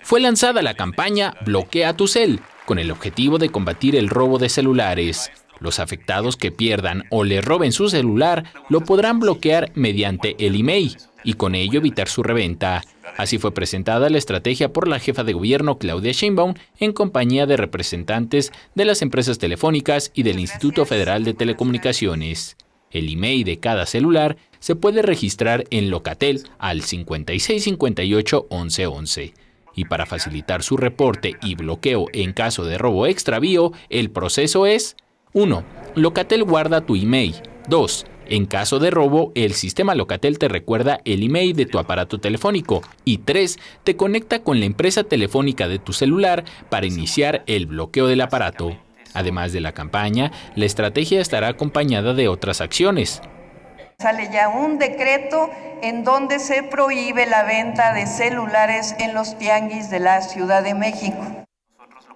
Fue lanzada la campaña Bloquea tu cel, con el objetivo de combatir el robo de celulares. Los afectados que pierdan o le roben su celular lo podrán bloquear mediante el email y con ello evitar su reventa. Así fue presentada la estrategia por la jefa de gobierno Claudia Sheinbaum en compañía de representantes de las empresas telefónicas y del Instituto Federal de Telecomunicaciones. El email de cada celular se puede registrar en Locatel al 5658-1111. Y para facilitar su reporte y bloqueo en caso de robo o extravío, el proceso es: 1. Locatel guarda tu email. 2. En caso de robo, el sistema Locatel te recuerda el email de tu aparato telefónico. Y 3. Te conecta con la empresa telefónica de tu celular para iniciar el bloqueo del aparato. Además de la campaña, la estrategia estará acompañada de otras acciones. Sale ya un decreto en donde se prohíbe la venta de celulares en los tianguis de la Ciudad de México.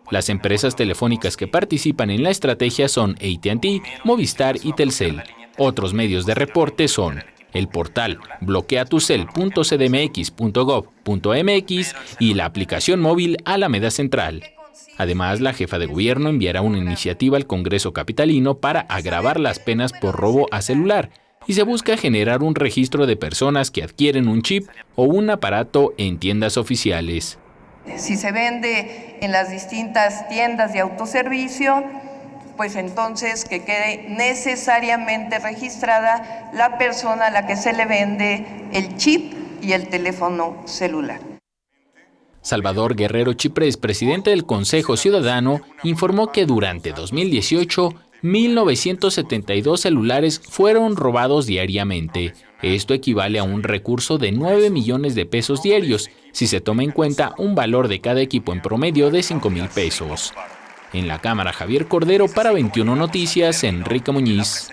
Las empresas telefónicas que participan en la estrategia son AT&T, Movistar y Telcel. Otros medios de reporte son el portal bloqueatucel.cdmx.gov.mx y la aplicación móvil Alameda Central. Además, la jefa de gobierno enviará una iniciativa al Congreso capitalino para agravar las penas por robo a celular y se busca generar un registro de personas que adquieren un chip o un aparato en tiendas oficiales. Si se vende en las distintas tiendas de autoservicio, pues entonces que quede necesariamente registrada la persona a la que se le vende el chip y el teléfono celular. Salvador Guerrero Chiprés, presidente del Consejo Ciudadano, informó que durante 2018, 1,972 celulares fueron robados diariamente. Esto equivale a un recurso de 9 millones de pesos diarios, si se toma en cuenta un valor de cada equipo en promedio de 5,000 pesos. En la Cámara, Javier Cordero para 21 Noticias, Enrique Muñiz.